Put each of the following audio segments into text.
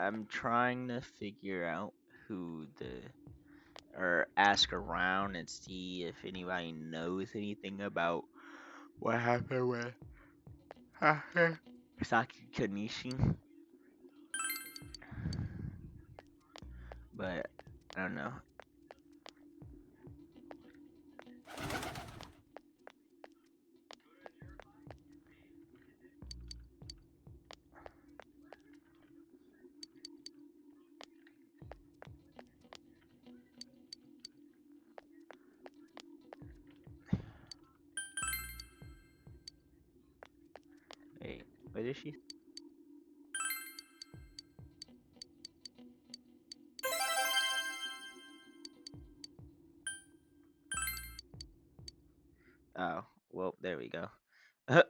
I'm trying to figure out who the or ask around and see if anybody knows anything about what happened with Saki Konishi, but I don't know. Wait, what is she? Oh, well, there we go. I'm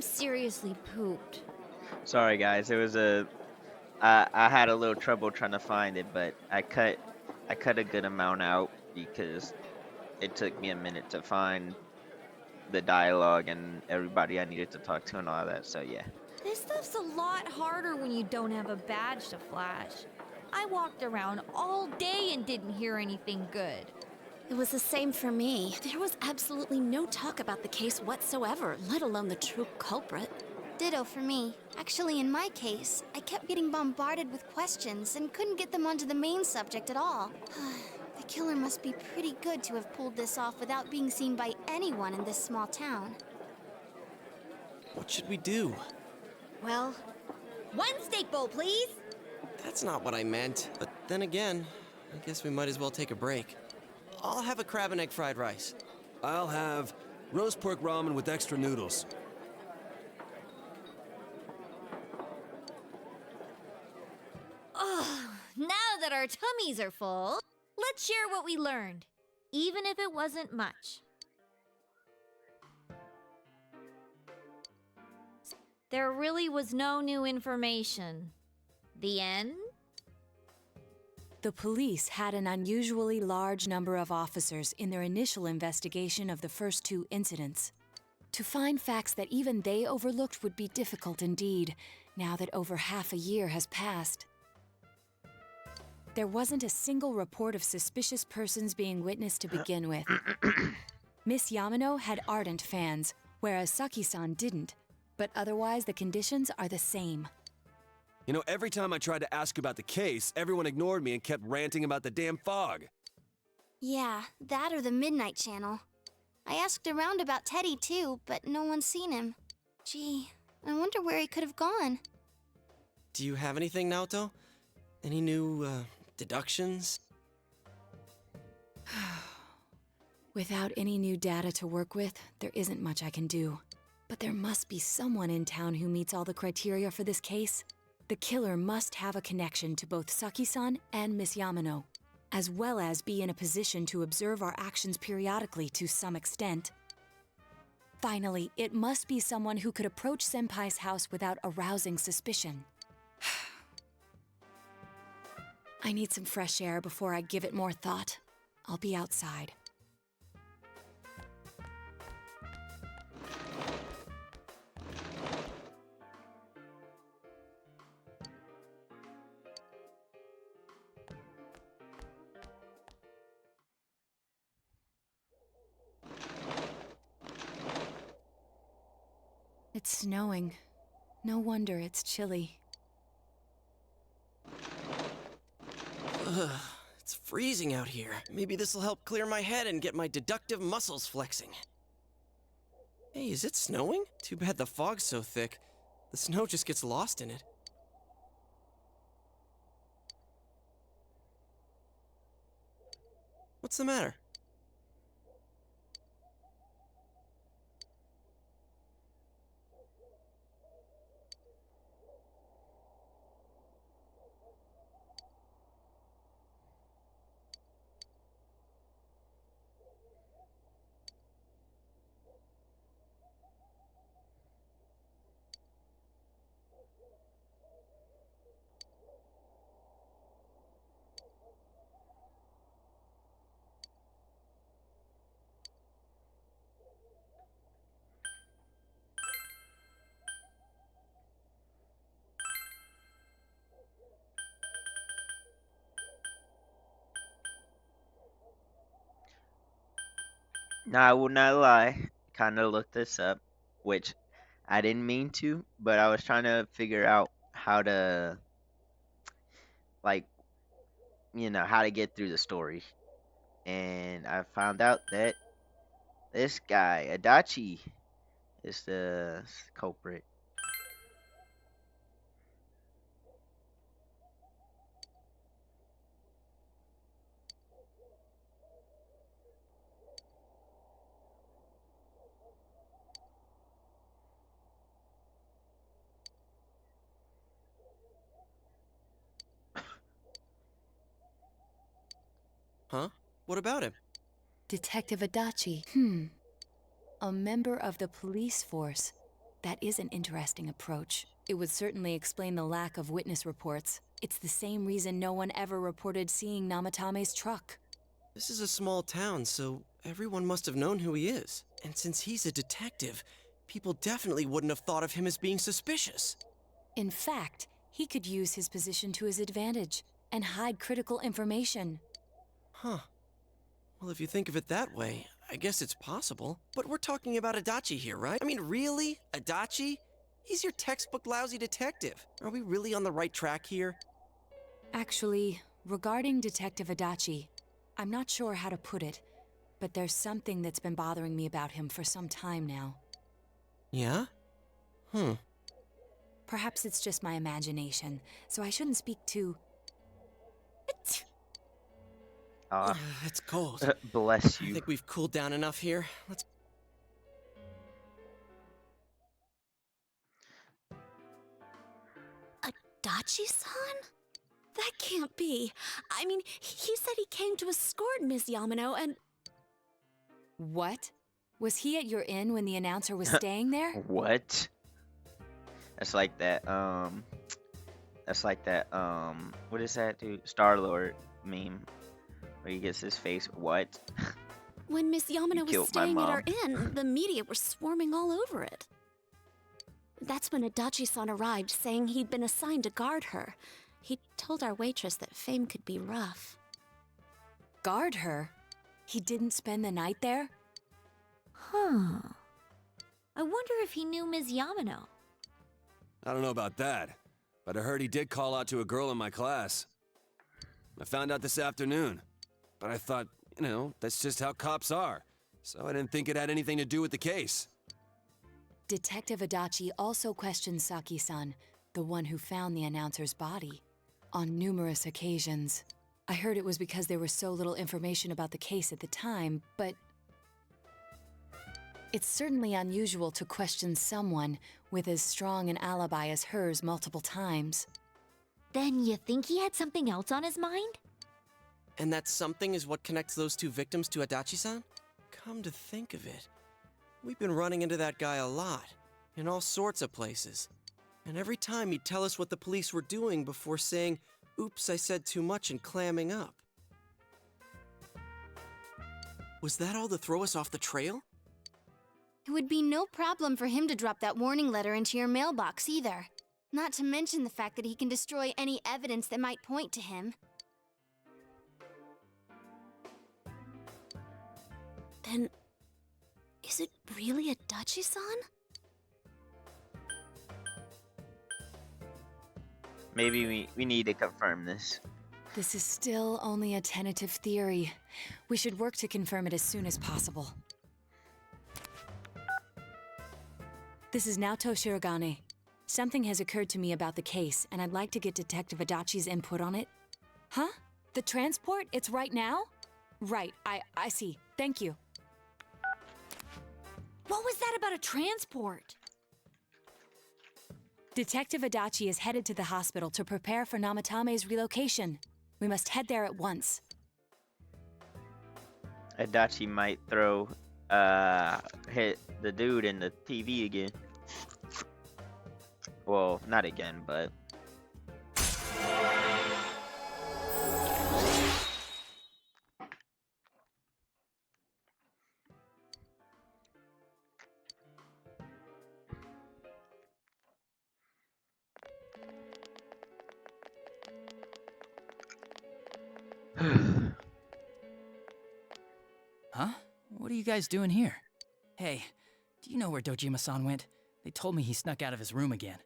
seriously pooped. Sorry, guys. It was I had a little trouble trying to find it, but I cut a good amount out because it took me a minute to find the dialogue and everybody I needed to talk to and all that. So yeah. This stuff's a lot harder when you don't have a badge to flash. I walked around all day and didn't hear anything good. It was the same for me. There was absolutely no talk about the case whatsoever, let alone the true culprit. Ditto for me. Actually, in my case, I kept getting bombarded with questions and couldn't get them onto the main subject at all. The killer must be pretty good to have pulled this off without being seen by anyone in this small town. What should we do? Well, one steak bowl, please. That's not what I meant. But then again, I guess we might as well take a break. I'll have a crab and egg fried rice. I'll have roast pork ramen with extra noodles. Oh, now that our tummies are full, let's share what we learned, even if it wasn't much. There really was no new information. The end? The police had an unusually large number of officers in their initial investigation of the first two incidents. To find facts that even they overlooked would be difficult indeed, now that over half a year has passed. There wasn't a single report of suspicious persons being witnessed to begin with. Miss Yamano had ardent fans, whereas Saki-san didn't, but otherwise the conditions are the same. You know, every time I tried to ask about the case, everyone ignored me and kept ranting about the damn fog. Yeah, that or the Midnight Channel. I asked around about Teddy too, but no one's seen him. Gee, I wonder where he could have gone. Do you have anything, Naoto? Any new, deductions? Without any new data to work with, there isn't much I can do. But there must be someone in town who meets all the criteria for this case. The killer must have a connection to both Saki-san and Miss Yamano, as well as be in a position to observe our actions periodically to some extent. Finally, it must be someone who could approach Senpai's house without arousing suspicion. I need some fresh air before I give it more thought. I'll be outside. It's snowing. No wonder it's chilly. Ugh, it's freezing out here. Maybe this'll help clear my head and get my deductive muscles flexing. Hey, is it snowing? Too bad the fog's so thick. The snow just gets lost in it. What's the matter? Now, I will not lie. Kind of looked this up, which I didn't mean to, but I was trying to figure out how to, like, how to get through the story. And I found out that this guy, Adachi, is the culprit. Huh? What about him? Detective Adachi. A member of the police force. That is an interesting approach. It would certainly explain the lack of witness reports. It's the same reason no one ever reported seeing Namatame's truck. This is a small town, so everyone must have known who he is. And since he's a detective, people definitely wouldn't have thought of him as being suspicious. In fact, he could use his position to his advantage and hide critical information. Huh. Well, if you think of it that way, I guess it's possible. But we're talking about Adachi here, right? I mean, really? Adachi? He's your textbook lousy detective. Are we really on the right track here? Actually, regarding Detective Adachi, I'm not sure how to put it, but there's something that's been bothering me about him for some time now. Yeah? Perhaps it's just my imagination, so I shouldn't speak too... It's cold. Bless I you. think we've cooled down enough here. Let's... Dachi-san? That can't be. I mean, he said he came to escort Miss Yamano and... What? Was he at your inn when the announcer was staying there? What? That's like that, what is that, dude? Star-Lord meme. Where he gets his face, what? When Miss Yamano was killed my staying at our mom. inn, the media were swarming all over it. That's when Adachi-san arrived, saying he'd been assigned to guard her. He told our waitress that fame could be rough. Guard her? He didn't spend the night there? Huh. I wonder if he knew Ms. Yamano. I don't know about that, but I heard he did call out to a girl in my class. I found out this afternoon, but I thought, that's just how cops are, so I didn't think it had anything to do with the case. Detective Adachi also questioned Saki-san, the one who found the announcer's body, on numerous occasions. I heard it was because there was so little information about the case at the time, but... It's certainly unusual to question someone with as strong an alibi as hers multiple times. Then you think he had something else on his mind? And that something is what connects those two victims to Adachi-san? Come to think of it, we've been running into that guy a lot, in all sorts of places. And every time he'd tell us what the police were doing before saying, "Oops, I said too much," and clamming up. Was that all to throw us off the trail? It would be no problem for him to drop that warning letter into your mailbox either. Not to mention the fact that he can destroy any evidence that might point to him. Then, is it really Adachi-san? Maybe we need to confirm this. This is still only a tentative theory. We should work to confirm it as soon as possible. This is Naoto Shirogane. Something has occurred to me about the case, and I'd like to get Detective Adachi's input on it. Huh? The transport? It's right now? Right, I see. Thank you. What was that about a transport? Detective Adachi is headed to the hospital to prepare for Namatame's relocation. We must head there at once. Adachi might hit the dude in the TV again. Well, not again, but... Huh? What are you guys doing here? Hey, do you know where Dojima-san went? They told me he snuck out of his room again.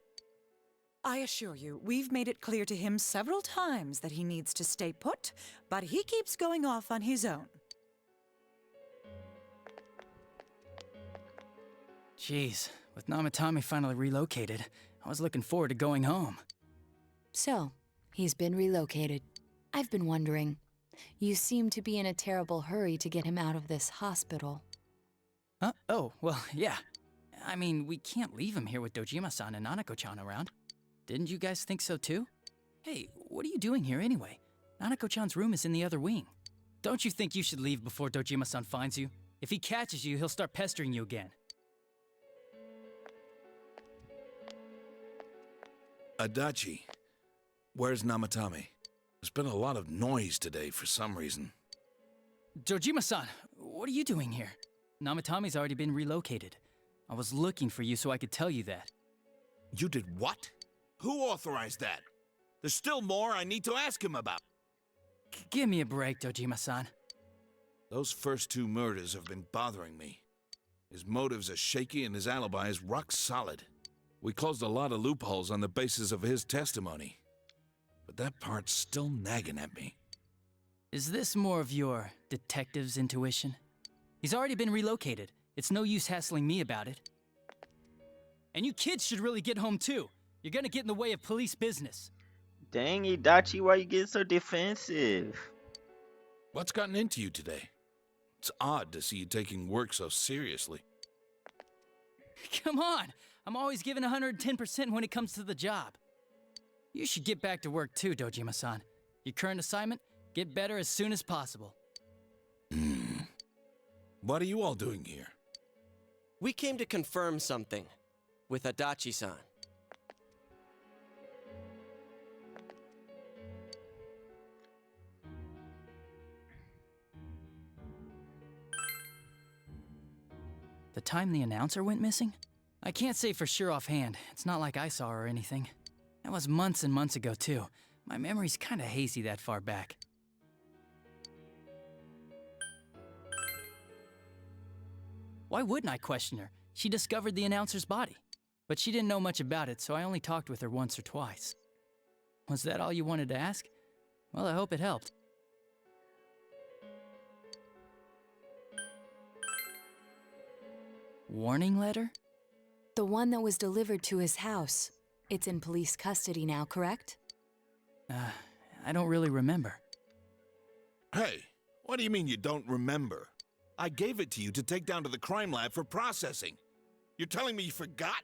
I assure you, we've made it clear to him several times that he needs to stay put, but he keeps going off on his own. Jeez, with Namatame finally relocated, I was looking forward to going home. So, he's been relocated. I've been wondering. You seem to be in a terrible hurry to get him out of this hospital. Huh? Oh, well, yeah. I mean, we can't leave him here with Dojima-san and Nanako-chan around. Didn't you guys think so too? Hey, what are you doing here anyway? Nanako-chan's room is in the other wing. Don't you think you should leave before Dojima-san finds you? If he catches you, he'll start pestering you again. Adachi, where's Namatame? There's been a lot of noise today for some reason. Dojima-san, what are you doing here? Namatame's already been relocated. I was looking for you so I could tell you that. You did what? Who authorized that? There's still more I need to ask him about. Give me a break, Dojima-san. Those first 2 murders have been bothering me. His motives are shaky and his alibi is rock solid. We closed a lot of loopholes on the basis of his testimony. But that part's still nagging at me. Is this more of your detective's intuition? He's already been relocated. It's no use hassling me about it. And you kids should really get home too. You're gonna get in the way of police business. Dang, Itachi, why you getting so defensive? What's gotten into you today? It's odd to see you taking work so seriously. Come on! I'm always giving 110% when it comes to the job. You should get back to work too, Dojima-san. Your current assignment? Get better as soon as possible. What are you all doing here? We came to confirm something with Adachi-san. The time the announcer went missing? I can't say for sure offhand. It's not like I saw her or anything. That was months and months ago, too. My memory's kinda hazy that far back. Why wouldn't I question her? She discovered the announcer's body. But she didn't know much about it, so I only talked with her once or twice. Was that all you wanted to ask? Well, I hope it helped. Warning letter? The one that was delivered to his house. It's in police custody now, correct? I don't really remember. Hey, what do you mean you don't remember? I gave it to you to take down to the crime lab for processing. You're telling me you forgot?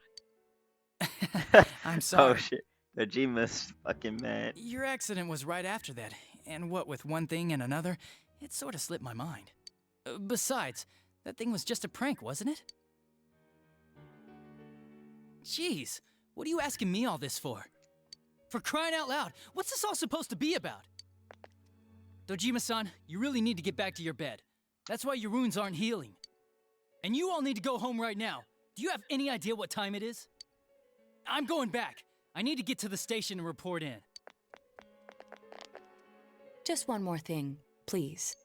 I'm sorry. Oh shit, Dojima's fucking mad. Your accident was right after that, and what with one thing and another, it sort of slipped my mind. Besides, that thing was just a prank, wasn't it? Jeez, what are you asking me all this for? For crying out loud, what's this all supposed to be about? Dojima-san, you really need to get back to your bed. That's why your wounds aren't healing. And you all need to go home right now. Do you have any idea what time it is? I'm going back. I need to get to the station and report in. Just one more thing, please.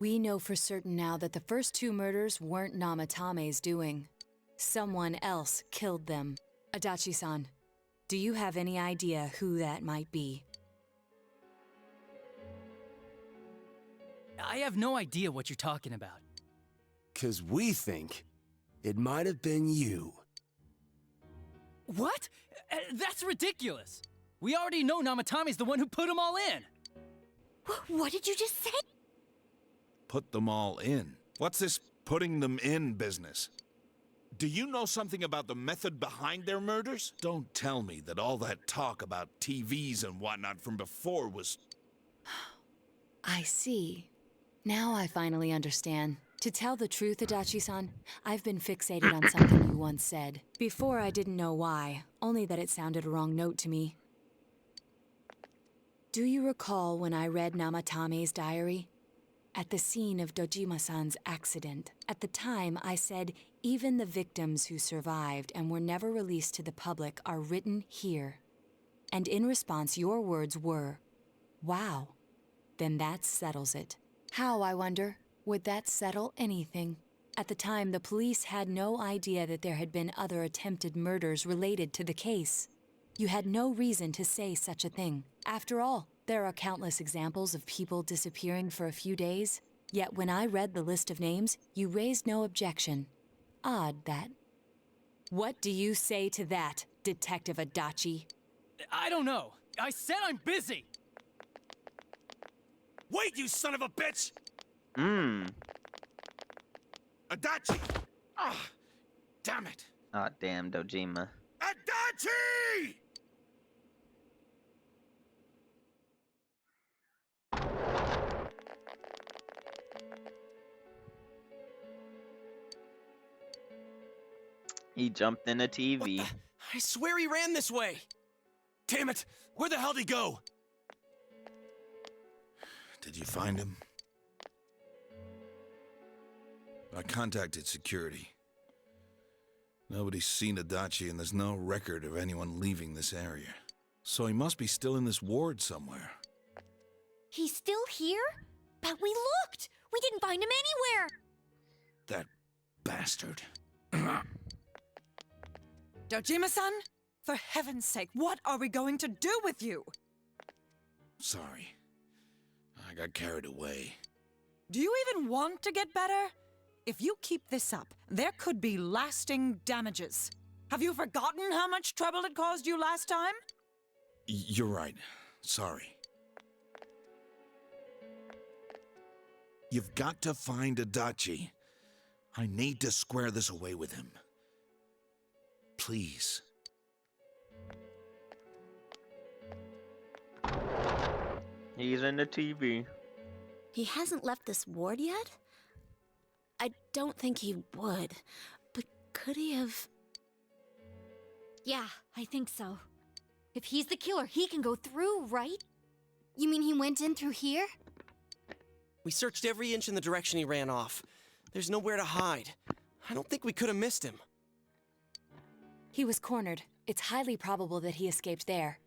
We know for certain now that the first 2 murders weren't Namatame's doing. Someone else killed them. Adachi-san, do you have any idea who that might be? I have no idea what you're talking about. 'Cause we think it might have been you. What? That's ridiculous. We already know Namatame's the one who put them all in. What did you just say? Put them all in? What's this putting them in business? Do you know something about the method behind their murders? Don't tell me that all that talk about TVs and whatnot from before was... I see. Now I finally understand. To tell the truth, Adachi-san, I've been fixated on something you once said. Before I didn't know why, only that it sounded a wrong note to me. Do you recall when I read Namatame's diary? At the scene of Dojima-san's accident, at the time I said, even the victims who survived and were never released to the public are written here. And in response, your words were, wow. Then that settles it. How, I wonder? Would that settle anything? At the time, the police had no idea that there had been other attempted murders related to the case. You had no reason to say such a thing. After all, there are countless examples of people disappearing for a few days. Yet when I read the list of names, you raised no objection. Odd, that. What do you say to that, Detective Adachi? I don't know. I said I'm busy! Wait, you son of a bitch! Adachi! Ah, damn it! Ah, damn, Dojima. Adachi! He jumped in a TV. What the? I swear he ran this way. Damn it! Where the hell'd he go? Did you find him? I contacted security. Nobody's seen Adachi, and there's no record of anyone leaving this area. So he must be still in this ward somewhere. He's still here? But we looked! We didn't find him anywhere! That bastard. Dojima-san, for heaven's sake, what are we going to do with you? Sorry. I got carried away. Do you even want to get better? If you keep this up, there could be lasting damages. Have you forgotten how much trouble it caused you last time? You're right. Sorry. You've got to find Adachi. I need to square this away with him. Please. He's in the TV. He hasn't left this ward yet? I don't think he would, but could he have... Yeah, I think so. If he's the killer, he can go through, right? You mean he went in through here? We searched every inch in the direction he ran off. There's nowhere to hide. I don't think we could have missed him. He was cornered. It's highly probable that he escaped there.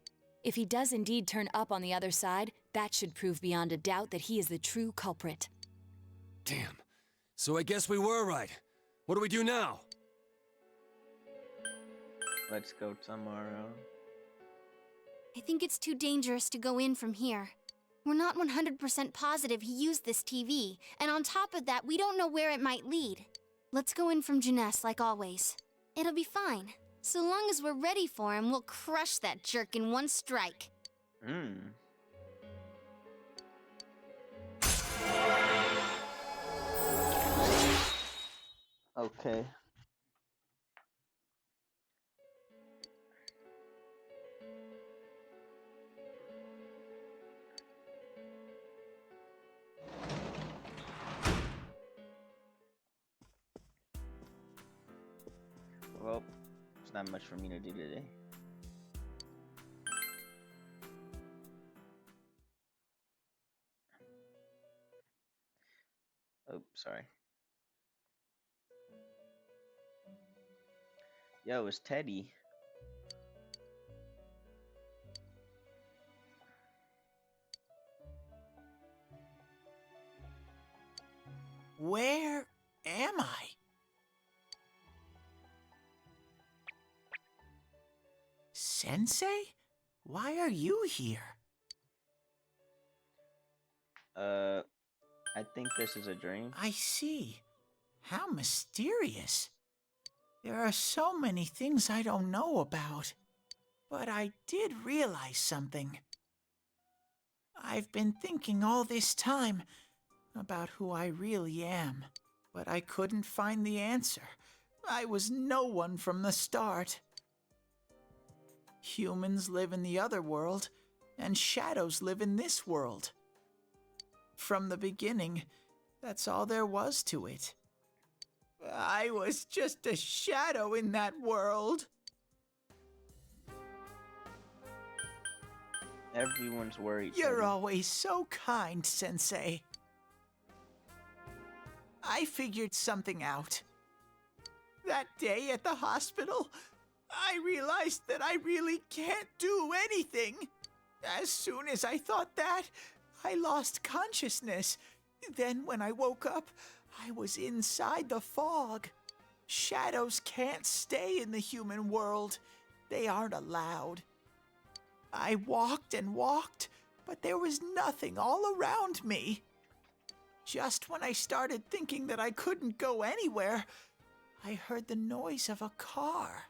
If he does indeed turn up on the other side, that should prove beyond a doubt that he is the true culprit. Damn. So I guess we were right. What do we do now? Let's go tomorrow. I think it's too dangerous to go in from here. We're not 100% positive he used this TV, and on top of that, we don't know where it might lead. Let's go in from Jeunesse like always. It'll be fine. So long as we're ready for him, we'll crush that jerk in one strike. Okay. Well, there's not much for me to do today. Oh, sorry. Yo, it's Teddy. Where am I? Sensei? Why are you here? I think this is a dream. I see. How mysterious. There are so many things I don't know about. But I did realize something. I've been thinking all this time about who I really am, but I couldn't find the answer. I was no one from the start. Humans live in the other world, and shadows live in this world. From the beginning, that's all there was to it. I was just a shadow in that world. Everyone's worried. You're Teddy. always so kind, Sensei. I figured something out. That day at the hospital, I realized that I really can't do anything. As soon as I thought that, I lost consciousness, Then when I woke up, I was inside the fog. Shadows can't stay in the human world. They aren't allowed. I walked and walked, but there was nothing all around me. Just when I started thinking that I couldn't go anywhere, I heard the noise of a car.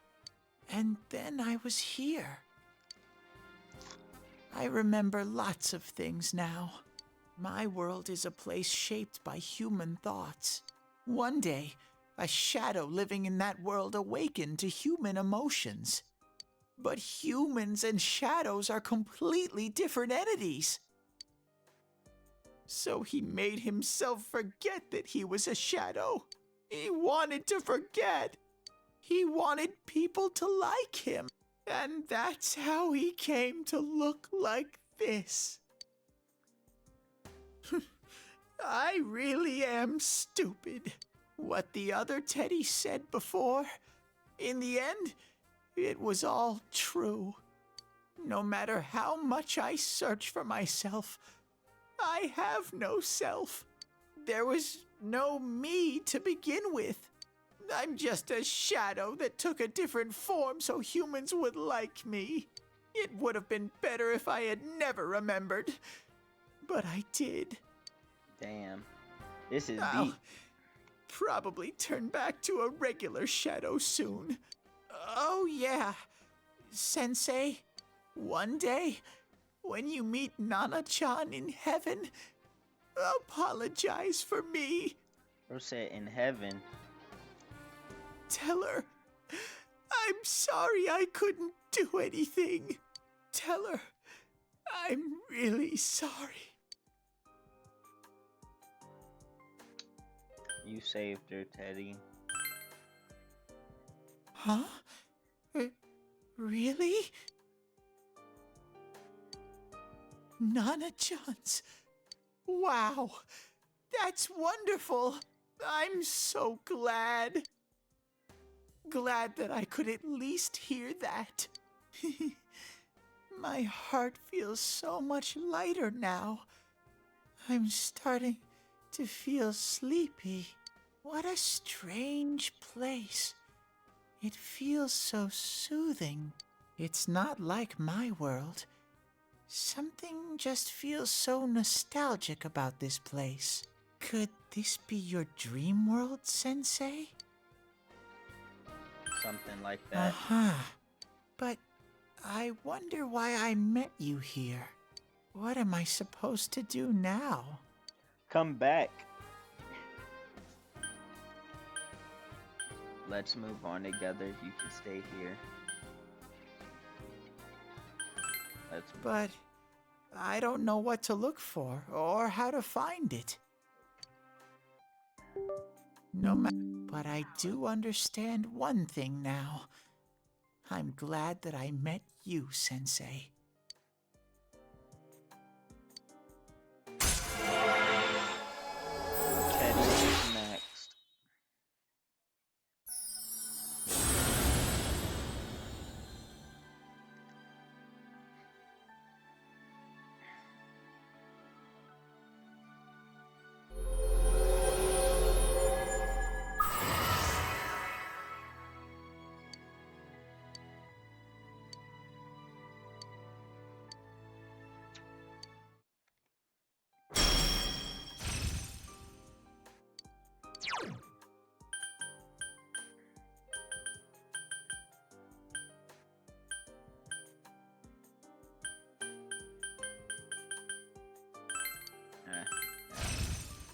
And then I was here. I remember lots of things now. My world is a place shaped by human thoughts. One day, a shadow living in that world awakened to human emotions. But humans and shadows are completely different entities. So he made himself forget that he was a shadow. He wanted to forget. He wanted people to like him. And that's how he came to look like this. I really am stupid. What the other Teddy said before, in the end, it was all true. No matter how much I search for myself, I have no self. There was no me to begin with. I'm just a shadow that took a different form so humans would like me. It would have been better if I had never remembered. But I did. Damn. This is I'll deep. probably turn back to a regular shadow soon. Oh yeah, Sensei, one day, when you meet Nana-chan in heaven, apologize for me. Bro said in heaven. Tell her, I'm sorry I couldn't do anything. Tell her, I'm really sorry. You saved her, Teddy. Huh? Really? Nana-chan's. Wow, that's wonderful. I'm so glad. Glad that I could at least hear that. My heart feels so much lighter now. I'm starting to feel sleepy. What a strange place. It feels so soothing. It's not like my world. Something just feels so nostalgic about this place. Could this be your dream world, Sensei? Something like that. Uh-huh. But I wonder why I met you here. What am I supposed to do now? Come back. Let's move on together. You can stay here. But I don't know what to look for or how to find it. But I do understand one thing now. I'm glad that I met you, Sensei. Teddy is next.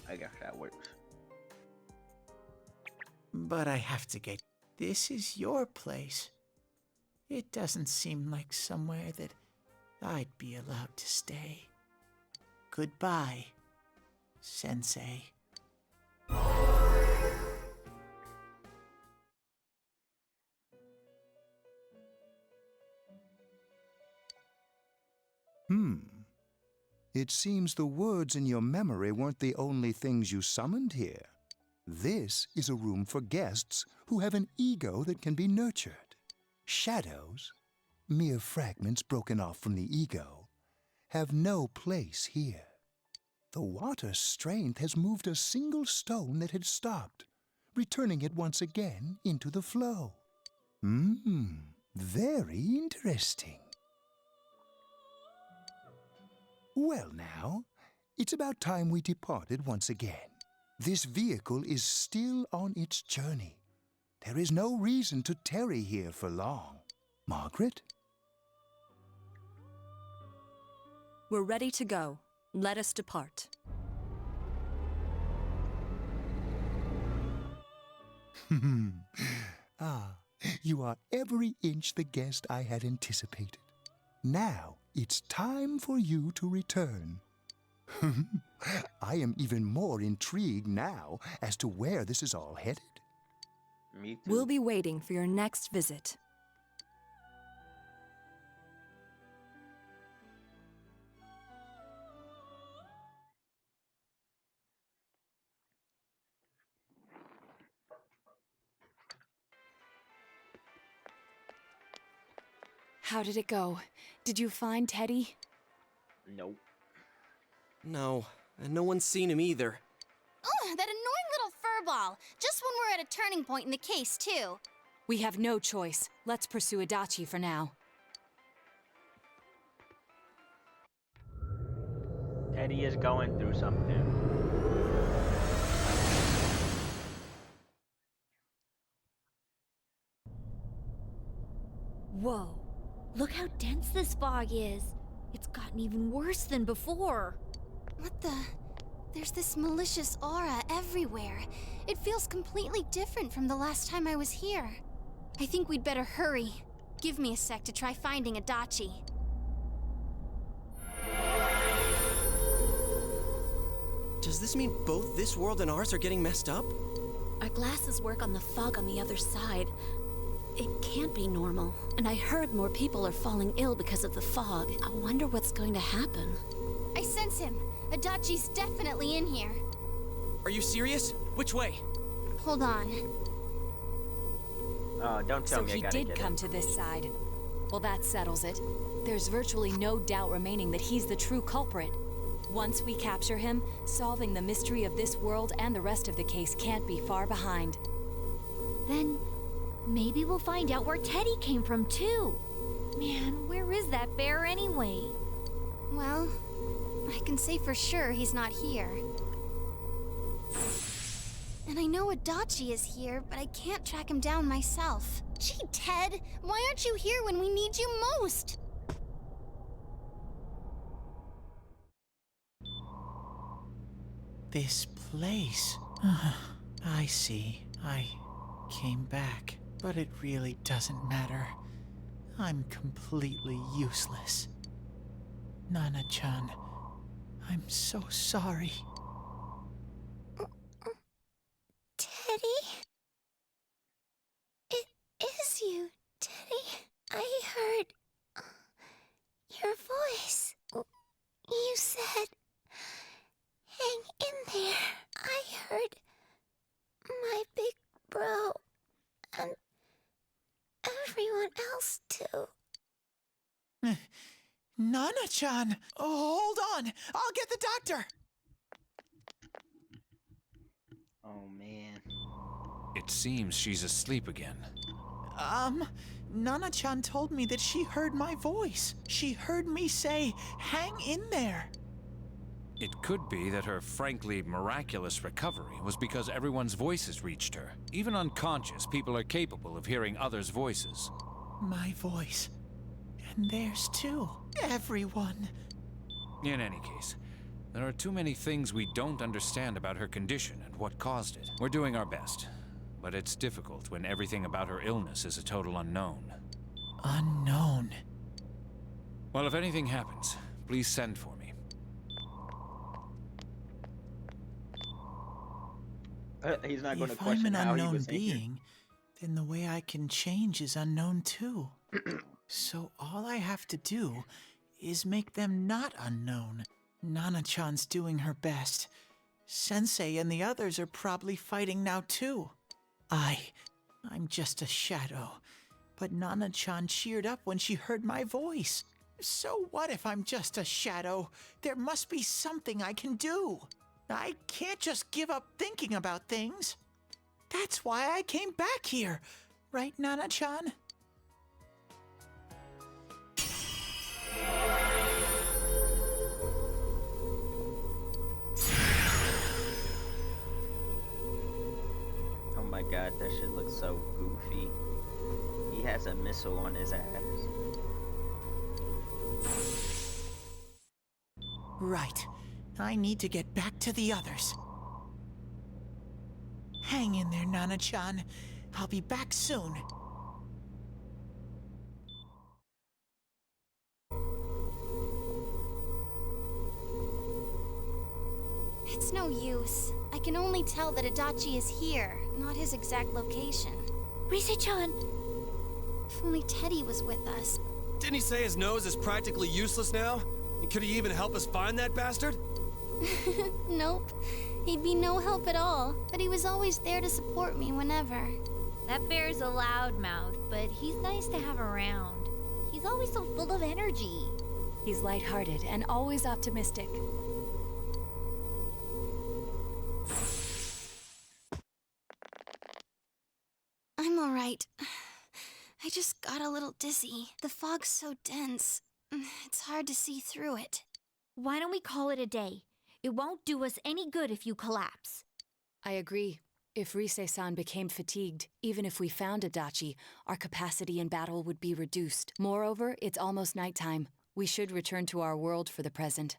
I guess that works. But I have to get... This is your place. It doesn't seem like somewhere that I'd be allowed to stay. Goodbye, Sensei. It seems the words in your memory weren't the only things you summoned here. This is a room for guests who have an ego that can be nurtured. Shadows, mere fragments broken off from the ego, have no place here. The water's strength has moved a single stone that had stopped, returning it once again into the flow. Very interesting. Well now, it's about time we departed once again. This vehicle is still on its journey. There is no reason to tarry here for long. Margaret? We're ready to go. Let us depart. You are every inch the guest I had anticipated. Now it's time for you to return. I am even more intrigued now as to where this is all headed. Me too. We'll be waiting for your next visit. How did it go? Did you find Teddy? Nope. No, and no one's seen him either. Ugh, that annoying little furball. Just when we're at a turning point in the case, too. We have no choice. Let's pursue Adachi for now. Teddy is going through something. Whoa. Look how dense this fog is. It's gotten even worse than before. What the? There's this malicious aura everywhere. It feels completely different from the last time I was here. I think we'd better hurry. Give me a sec to try finding Adachi. Does this mean both this world and ours are getting messed up? Our glasses work on the fog on the other side. It can't be normal. And I heard more people are falling ill because of the fog. I wonder what's going to happen. I sense him. Adachi's definitely in here. Are you serious? Which way? Hold on. Oh, don't tell So me I he gotta did get come in. to this side. Well, that settles it. There's virtually no doubt remaining that he's the true culprit. Once we capture him, solving the mystery of this world and the rest of the case can't be far behind. Then maybe we'll find out where Teddy came from, too. Man, where is that bear anyway? Well, I can say for sure he's not here. And I know Adachi is here, but I can't track him down myself. Gee, Ted, why aren't you here when we need you most? This place. I see. I came back. But it really doesn't matter. I'm completely useless. Nana-chan, I'm so sorry. Teddy? It is you, Teddy. I heard your voice. You said, hang in there. I heard my big bro and everyone else too. Nana-chan! Oh, hold on! I'll get the doctor! Oh man. It seems she's asleep again. Nana-chan told me that she heard my voice. She heard me say, hang in there. It could be that her frankly miraculous recovery was because everyone's voices reached her. Even unconscious, people are capable of hearing others' voices. My voice. And theirs too. Everyone. In any case, there are too many things we don't understand about her condition and what caused it. We're doing our best, but it's difficult when everything about her illness is a total unknown. Unknown. Well, if anything happens, please send for me. He's not going to If I'm question an how he unknown was in here. being, then the way I can change is unknown too. So all I have to do is make them not unknown. Nana-chan's doing her best. Sensei and the others are probably fighting now too. I'm just a shadow. But Nana-chan cheered up when she heard my voice. So what if I'm just a shadow? There must be something I can do. I can't just give up thinking about things. That's why I came back here. Right, Nana-chan? Oh my god, that shit looks so goofy. He has a missile on his ass. Right. I need to get back to the others. Hang in there, Nana-chan. I'll be back soon. It's no use. I can only tell that Adachi is here, not his exact location. Rise-chan! If only Teddy was with us. Didn't he say his nose is practically useless now? And could he even help us find that bastard? Nope. He'd be no help at all, but he was always there to support me whenever. That bear's a loudmouth, but he's nice to have around. He's always so full of energy. He's lighthearted and always optimistic. I'm alright. I just got a little dizzy. The fog's so dense. It's hard to see through it. Why don't we call it a day? It won't do us any good if you collapse. I agree. If Rise-san became fatigued, even if we found Adachi, our capacity in battle would be reduced. Moreover, it's almost nighttime. We should return to our world for the present.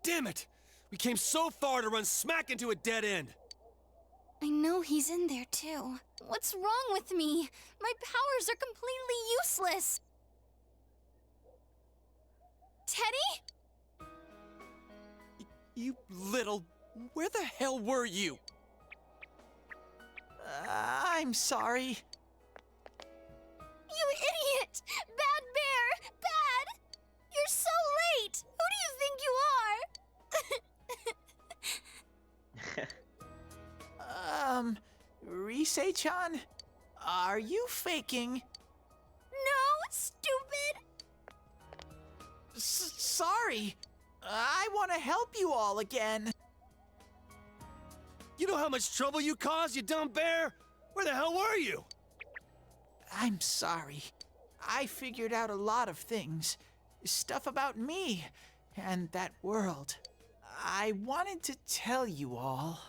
Damn it! We came so far to run smack into a dead end! I know he's in there too. What's wrong with me? My powers are completely useless. Teddy? You little... Where the hell were you? I'm sorry. You idiot! Bad bear! Bad! You're so late! Who do you think you are? Rise-chan? Are you faking? No, stupid! Sorry. I want to help you all again. You know how much trouble you caused, you dumb bear? Where the hell were you? I'm sorry. I figured out a lot of things. Stuff about me and that world. I wanted to tell you all.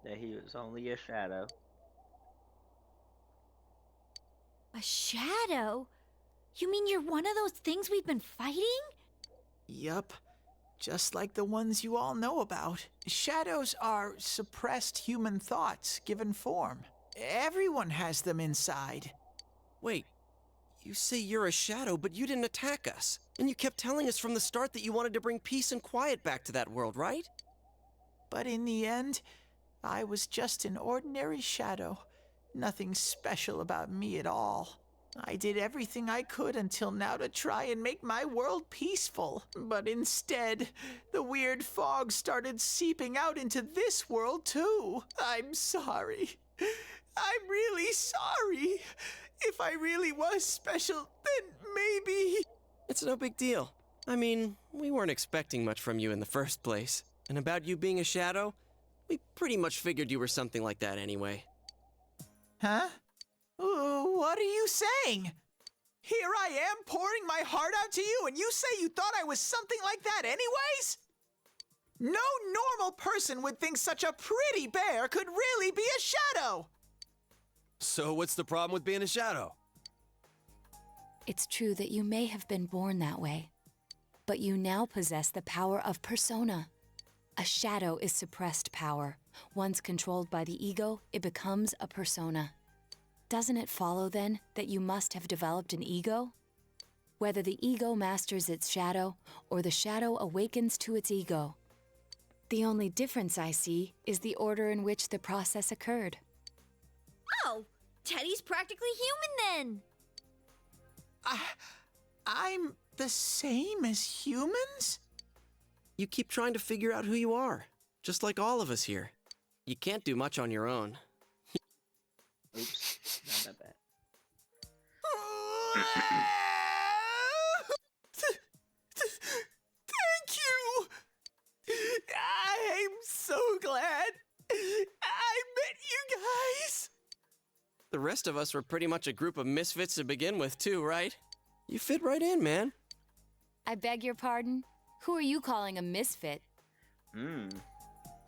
That he was only a shadow. A shadow? You mean you're one of those things we've been fighting? Yup. Just like the ones you all know about. Shadows are suppressed human thoughts given form. Everyone has them inside. Wait, you say you're a shadow, but you didn't attack us. And you kept telling us from the start that you wanted to bring peace and quiet back to that world, right? But in the end, I was just an ordinary shadow. Nothing special about me at all. I did everything I could until now to try and make my world peaceful. But instead, the weird fog started seeping out into this world too. I'm sorry. I'm really sorry. If I really was special, then maybe... It's no big deal. I mean, we weren't expecting much from you in the first place. And about you being a shadow, we pretty much figured you were something like that anyway. Huh? What are you saying? Here I am pouring my heart out to you, and you say you thought I was something like that anyways? No normal person would think such a pretty bear could really be a shadow! So what's the problem with being a shadow? It's true that you may have been born that way, but you now possess the power of persona. A shadow is suppressed power. Once controlled by the ego, it becomes a persona. Doesn't it follow, then, that you must have developed an ego? Whether the ego masters its shadow, or the shadow awakens to its ego. The only difference I see is the order in which the process occurred. Oh, Teddy's practically human then. I'm the same as humans? You keep trying to figure out who you are, just like all of us here. You can't do much on your own. Oops, not that bad. Thank you! I'm so glad I met you guys! The rest of us were pretty much a group of misfits to begin with, too, right? You fit right in, man. I beg your pardon? Who are you calling a misfit? Isn't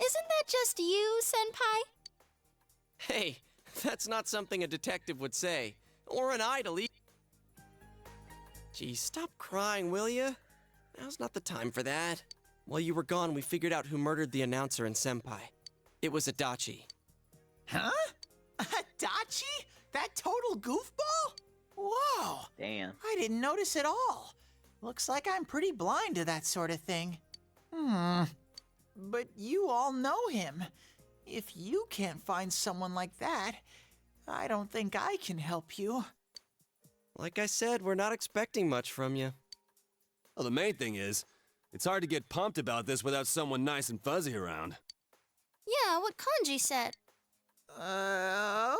that just you, Senpai? Hey, that's not something a detective would say. Or an idol. Gee, stop crying, will ya? Now's not the time for that. While you were gone, we figured out who murdered the announcer and Senpai. It was Adachi. Huh? Adachi? That total goofball? Whoa! Damn. I didn't notice at all. Looks like I'm pretty blind to that sort of thing. But you all know him. If you can't find someone like that, I don't think I can help you. Like I said, we're not expecting much from you. Well, the main thing is, it's hard to get pumped about this without someone nice and fuzzy around. Yeah, what Kanji said.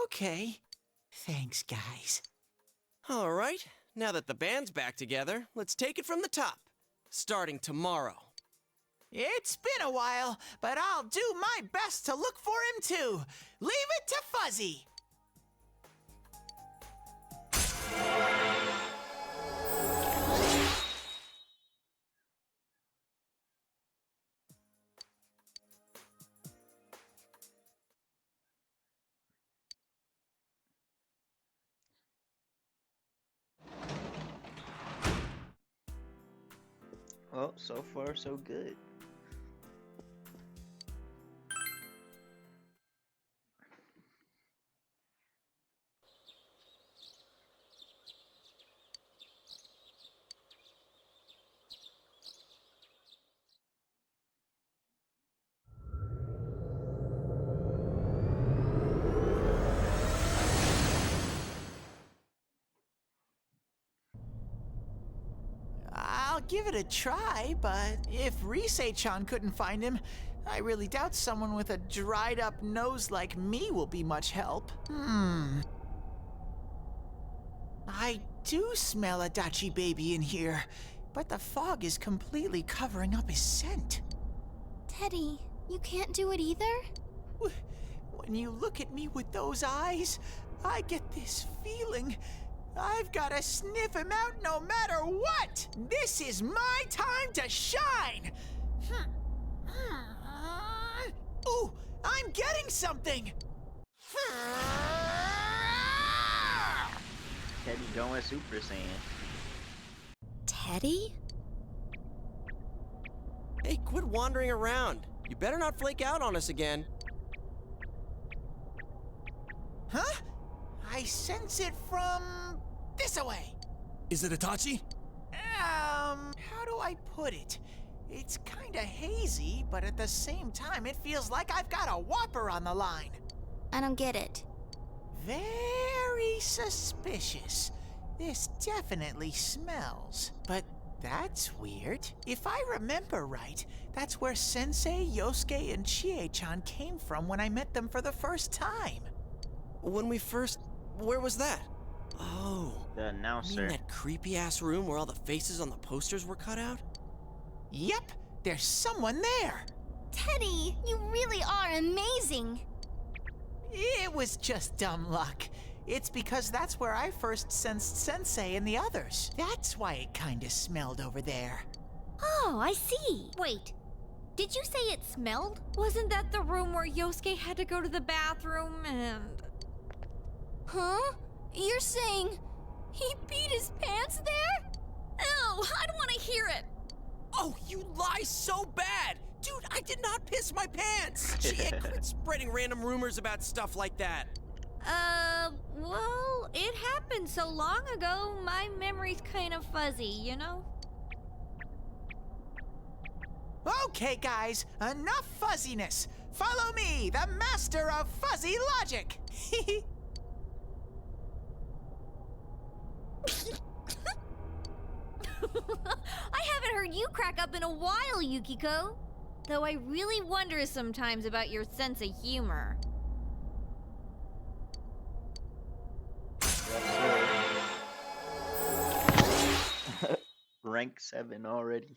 Okay. Thanks, guys. All right, now that the band's back together, let's take it from the top. Starting tomorrow. It's been a while, but I'll do my best to look for him too. Leave it to Fuzzy. Well, so far so good. I'll give it a try, but if Risei-chan couldn't find him, I really doubt someone with a dried-up nose like me will be much help. I do smell Adachi baby in here, but the fog is completely covering up his scent. Teddy, you can't do it either? When you look at me with those eyes, I get this feeling I've got to sniff him out no matter what! This is my time to shine! Ooh, I'm getting something! Teddy going Super Saiyan. Teddy? Hey, quit wandering around. You better not flake out on us again. Huh? I sense it from this away. Is it Itachi? How do I put it? It's kinda hazy, but at the same time, it feels like I've got a whopper on the line. I don't get it. Very suspicious. This definitely smells. But that's weird. If I remember right, that's where Sensei, Yosuke, and Chie-chan came from when I met them for the first time. When we first... Where was that? Oh. The You announcer. mean that creepy-ass room where all the faces on the posters were cut out? Yep, there's someone there. Teddy, you really are amazing. It was just dumb luck. It's because that's where I first sensed Sensei and the others. That's why it kinda smelled over there. Oh, I see. Wait, did you say it smelled? Wasn't that the room where Yosuke had to go to the bathroom and... Huh? You're saying he peed his pants there? Ew, I don't want to hear it. Oh, you lie so bad! Dude, I did not piss my pants! Chie, quit spreading random rumors about stuff like that. Well, it happened so long ago, my memory's kind of fuzzy, you know? Okay, guys, enough fuzziness. Follow me, the master of fuzzy logic. I haven't heard you crack up in a while, Yukiko. Though I really wonder sometimes about your sense of humor. Rank 7 already.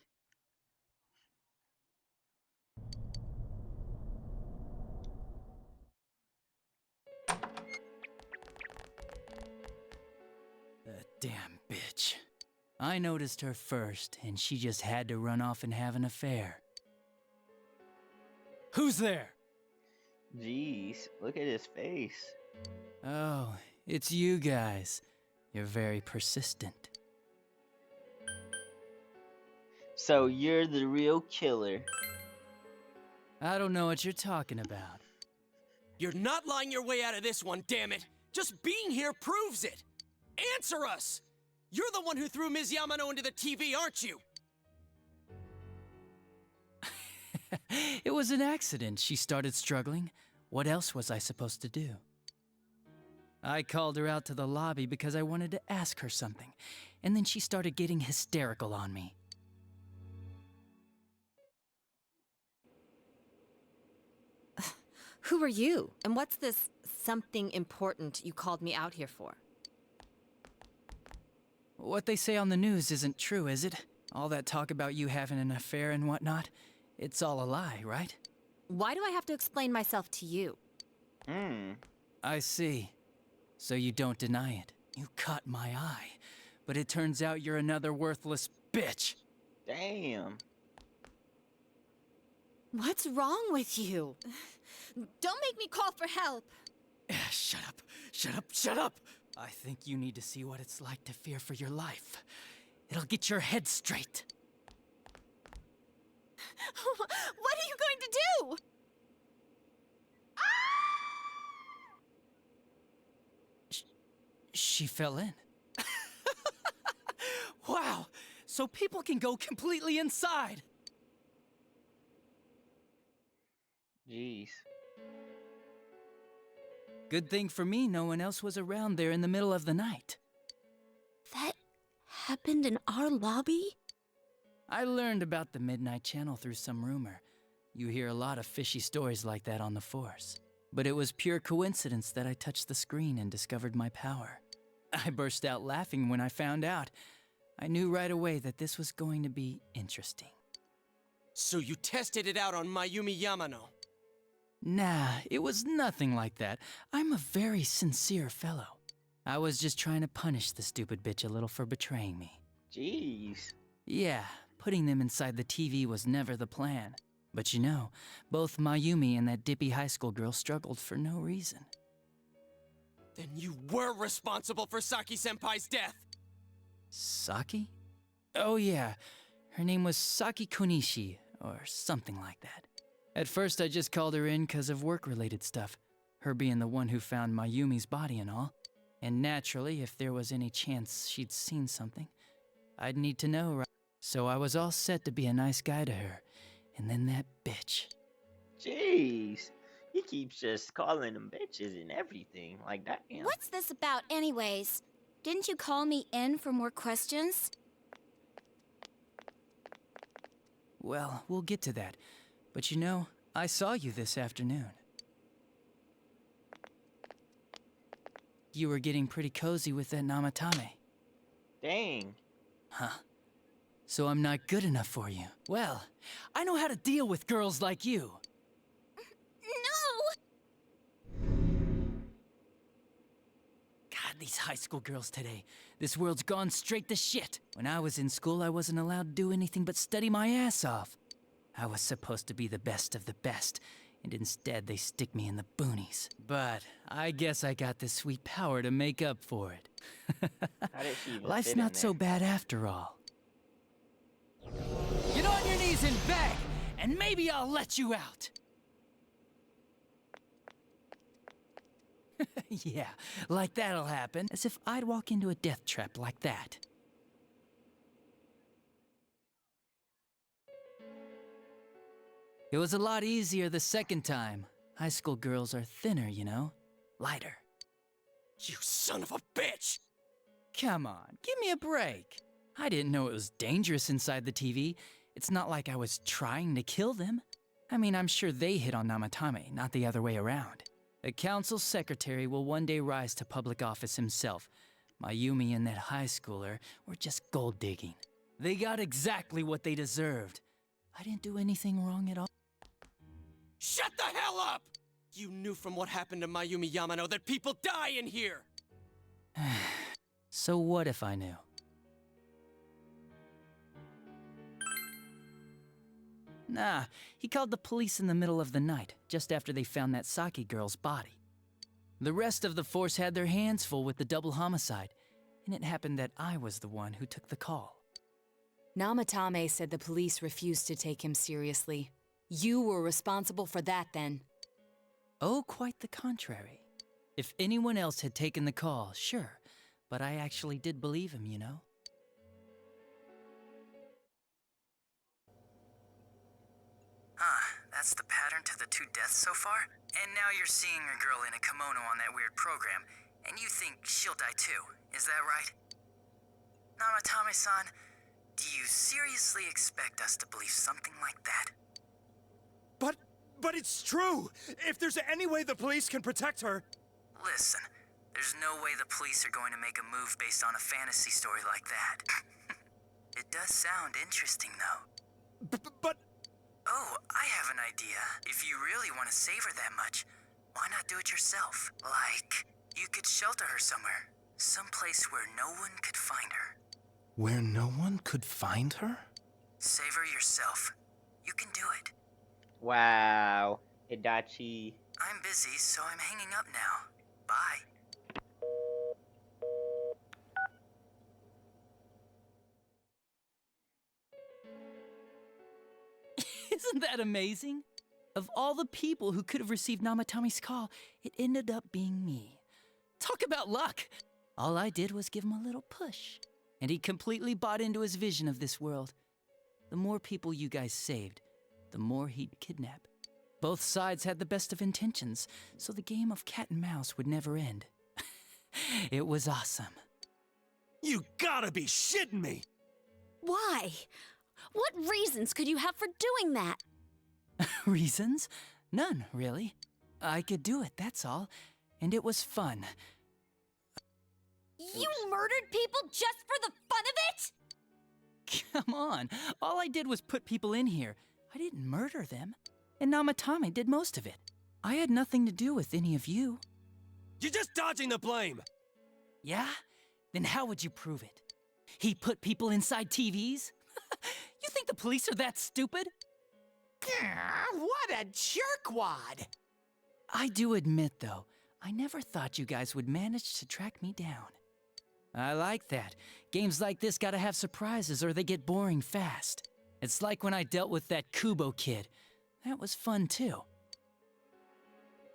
That damn bitch. I noticed her first, and she just had to run off and have an affair. Who's there? Jeez, look at his face. Oh, it's you guys. You're very persistent. So you're the real killer. I don't know what you're talking about. You're not lying your way out of this one, damn it! Just being here proves it! Answer us! You're the one who threw Ms. Yamano into the TV, aren't you? It was an accident. She started struggling. What else was I supposed to do? I called her out to the lobby because I wanted to ask her something, and then she started getting hysterical on me. Who are you? And what's this something important you called me out here for? What they say on the news isn't true, is it? All that talk about you having an affair and whatnot, it's all a lie, right? Why do I have to explain myself to you? I see. So you don't deny it. You caught my eye. But it turns out you're another worthless bitch. Damn. What's wrong with you? Don't make me call for help. Shut up. Shut up. Shut up. I think you need to see what it's like to fear for your life. It'll get your head straight. What are you going to do? She fell in. Wow, so people can go completely inside. Jeez. Good thing for me, no one else was around there in the middle of the night. That happened in our lobby? I learned about the Midnight Channel through some rumor. You hear a lot of fishy stories like that on the force. But it was pure coincidence that I touched the screen and discovered my power. I burst out laughing when I found out. I knew right away that this was going to be interesting. So you tested it out on Mayumi Yamano? Nah, it was nothing like that. I'm a very sincere fellow. I was just trying to punish the stupid bitch a little for betraying me. Jeez. Yeah, putting them inside the TV was never the plan. But you know, both Mayumi and that dippy high school girl struggled for no reason. Then you were responsible for Saki-senpai's death! Saki? Oh yeah, her name was Saki Konishi, or something like that. At first I just called her in because of work-related stuff, her being the one who found Mayumi's body and all. And naturally, if there was any chance she'd seen something, I'd need to know, right? So I was all set to be a nice guy to her, and then that bitch. Jeez. He keeps just calling them bitches and everything. Like, damn. What's this about, anyways? Didn't you call me in for more questions? Well, we'll get to that. But you know, I saw you this afternoon. You were getting pretty cozy with that Namatame. Dang. Huh. So I'm not good enough for you. Well, I know how to deal with girls like you. No! God, these high school girls today. This world's gone straight to shit. When I was in school, I wasn't allowed to do anything but study my ass off. I was supposed to be the best of the best, and instead they stick me in the boonies. But I guess I got the sweet power to make up for it. How did she even Life's fit in not so there? bad after all. Get on your knees and beg, and maybe I'll let you out. Yeah, like that'll happen. As if I'd walk into a death trap like that. It was a lot easier the second time. High school girls are thinner, you know? Lighter. You son of a bitch! Come on, give me a break. I didn't know it was dangerous inside the TV. It's not like I was trying to kill them. I mean, I'm sure they hit on Namatame, not the other way around. The council secretary will one day rise to public office himself. Mayumi and that high schooler were just gold digging. They got exactly what they deserved. I didn't do anything wrong at all. Shut the hell up! You knew from what happened to Mayumi Yamano that people die in here! So what if I knew? Nah, he called the police in the middle of the night, just after they found that Saki girl's body. The rest of the force had their hands full with the double homicide, and it happened that I was the one who took the call. Namatame said the police refused to take him seriously. You were responsible for that then. Oh, quite the contrary. If anyone else had taken the call, sure, but I actually did believe him, you know? That's the pattern to the 2 deaths so far? And now you're seeing a girl in a kimono on that weird program, and you think she'll die too, is that right? Namatame-san, do you seriously expect us to believe something like that? But it's true! If there's any way the police can protect her... Listen, there's no way the police are going to make a move based on a fantasy story like that. It does sound interesting, though. But... Oh, I have an idea. If you really want to save her that much, why not do it yourself? Like, you could shelter her somewhere. Someplace where no one could find her. Where no one could find her? Save her yourself. You can do it. Wow, Itachi. I'm busy, so I'm hanging up now. Bye. Isn't that amazing? Of all the people who could have received Namatame's call, it ended up being me. Talk about luck! All I did was give him a little push, and he completely bought into his vision of this world. The more people you guys saved, the more he'd kidnap. Both sides had the best of intentions, so the game of cat and mouse would never end. It was awesome. You gotta be shitting me! Why? What reasons could you have for doing that? Reasons? None, really. I could do it, that's all. And it was fun. You murdered people just for the fun of it? Come on. All I did was put people in here. I didn't murder them. And Namatame did most of it. I had nothing to do with any of you. You're just dodging the blame! Yeah? Then how would you prove it? He put people inside TVs? You think the police are that stupid? What a jerkwad! I do admit, though, I never thought you guys would manage to track me down. I like that. Games like this gotta have surprises or they get boring fast. It's like when I dealt with that Kubo kid. That was fun, too.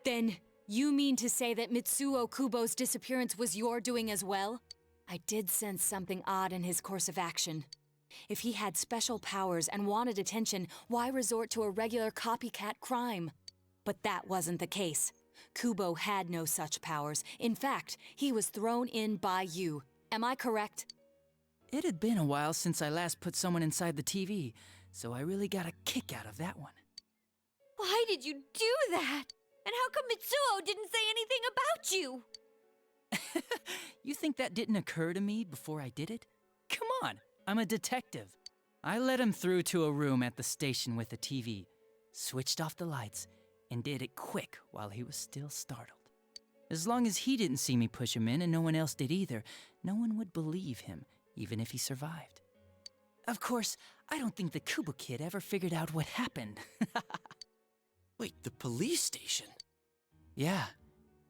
Then, you mean to say that Mitsuo Kubo's disappearance was your doing as well? I did sense something odd in his course of action. If he had special powers and wanted attention, why resort to a regular copycat crime? But that wasn't the case. Kubo had no such powers. In fact, he was thrown in by you. Am I correct? It had been a while since I last put someone inside the TV, so I really got a kick out of that one. Why did you do that? And how come Mitsuo didn't say anything about you? You think that didn't occur to me before I did it? Come on, I'm a detective. I led him through to a room at the station with a TV, switched off the lights, and did it quick while he was still startled. As long as he didn't see me push him in and no one else did either, no one would believe him, even if he survived. Of course, I don't think the Kubo kid ever figured out what happened. Wait, the police station? Yeah,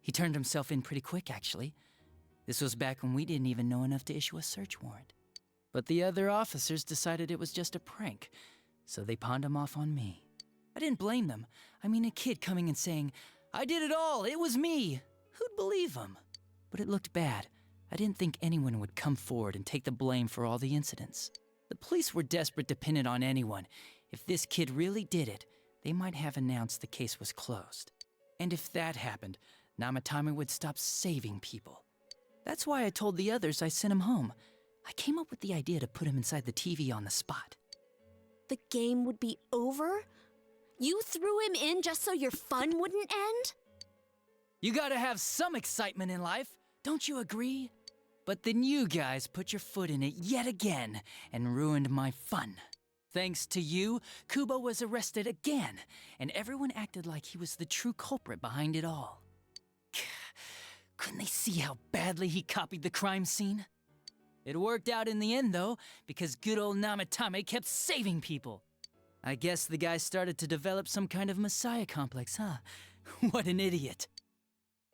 he turned himself in pretty quick, actually. This was back when we didn't even know enough to issue a search warrant. But the other officers decided it was just a prank, so they pawned him off on me. I didn't blame them. I mean, a kid coming and saying, "I did it all, it was me." Who'd believe him? But it looked bad. I didn't think anyone would come forward and take the blame for all the incidents. The police were desperate to pin it on anyone. If this kid really did it, they might have announced the case was closed. And if that happened, Namatame would stop saving people. That's why I told the others I sent him home. I came up with the idea to put him inside the TV on the spot. The game would be over? You threw him in just so your fun wouldn't end? You gotta have some excitement in life, don't you agree? But then you guys put your foot in it yet again and ruined my fun. Thanks to you, Kubo was arrested again, and everyone acted like he was the true culprit behind it all. Couldn't they see how badly he copied the crime scene? It worked out in the end, though, because good old Namatame kept saving people. I guess the guy started to develop some kind of messiah complex, huh? What an idiot.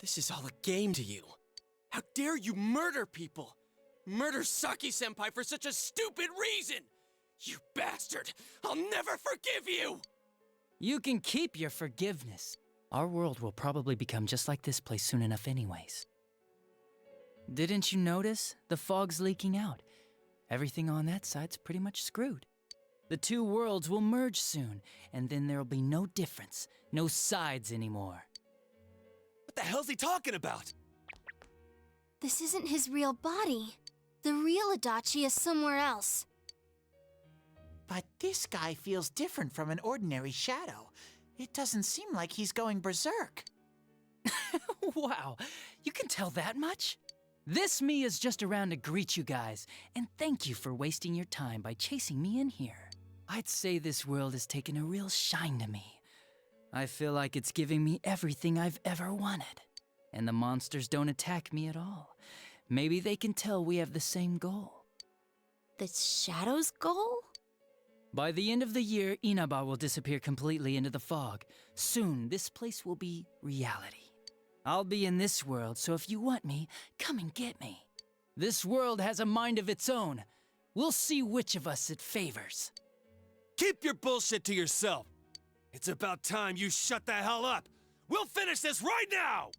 This is all a game to you. How dare you murder people? Murder Saki-senpai for such a stupid reason! You bastard! I'll never forgive you! You can keep your forgiveness. Our world will probably become just like this place soon enough anyways. Didn't you notice? The fog's leaking out. Everything on that side's pretty much screwed. The two worlds will merge soon, and then there'll be no difference, no sides anymore. What the hell's he talking about? This isn't his real body. The real Adachi is somewhere else. But this guy feels different from an ordinary shadow. It doesn't seem like he's going berserk. Wow, you can tell that much? This me is just around to greet you guys, and thank you for wasting your time by chasing me in here. I'd say this world has taken a real shine to me. I feel like it's giving me everything I've ever wanted. And the monsters don't attack me at all. Maybe they can tell we have the same goal. The Shadow's goal? By the end of the year, Inaba will disappear completely into the fog. Soon, this place will be reality. I'll be in this world, so if you want me, come and get me. This world has a mind of its own. We'll see which of us it favors. Keep your bullshit to yourself. It's about time you shut the hell up. We'll finish this right now!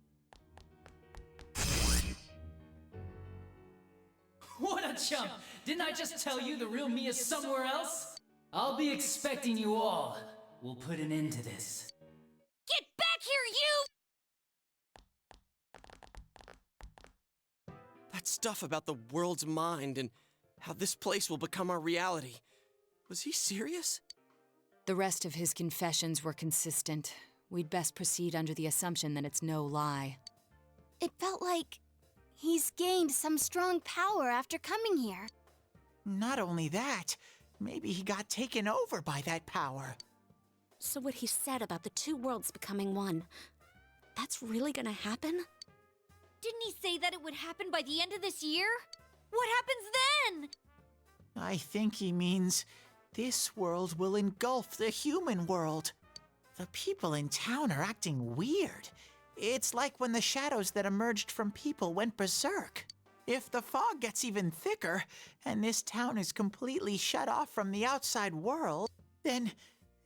What a chump! Didn't I just tell you the real me is somewhere else? I'll be expecting you all. We'll put an end to this. Get back here, you! That stuff about the world's mind and how this place will become our reality. Was he serious? The rest of his confessions were consistent. We'd best proceed under the assumption that it's no lie. It felt like he's gained some strong power after coming here. Not only that, maybe he got taken over by that power. So what he said about the two worlds becoming one, that's really gonna happen? Didn't he say that it would happen by the end of this year? What happens then? I think he means this world will engulf the human world. The people in town are acting weird. It's like when the shadows that emerged from people went berserk. If the fog gets even thicker, and this town is completely shut off from the outside world, then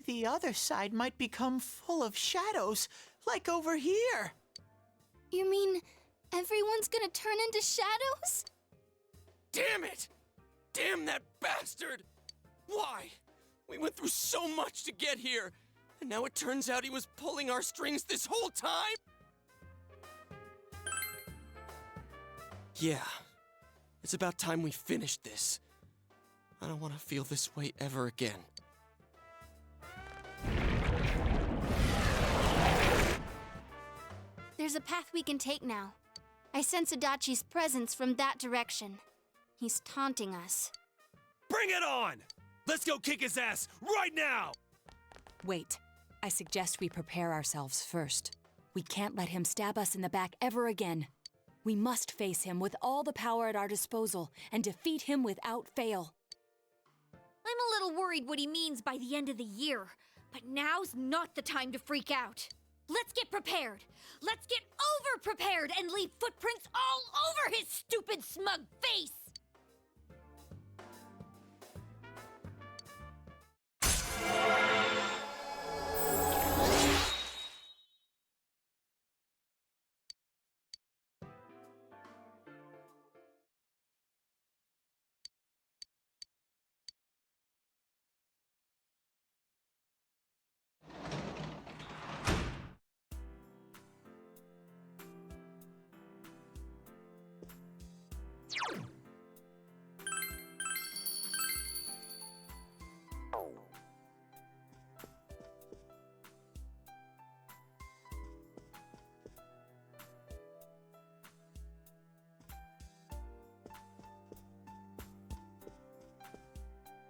the other side might become full of shadows, like over here. You mean everyone's gonna turn into shadows? Damn it! Damn that bastard! Why? We went through so much to get here, and now it turns out he was pulling our strings this whole time? Yeah, it's about time we finished this. I don't want to feel this way ever again. There's a path we can take now. I sense Adachi's presence from that direction. He's taunting us. Bring it on! Let's go kick his ass right now! Wait, I suggest we prepare ourselves first. We can't let him stab us in the back ever again. We must face him with all the power at our disposal and defeat him without fail. I'm a little worried what he means by the end of the year, but now's not the time to freak out. Let's get prepared. Let's get over-prepared and leave footprints all over his stupid, smug face!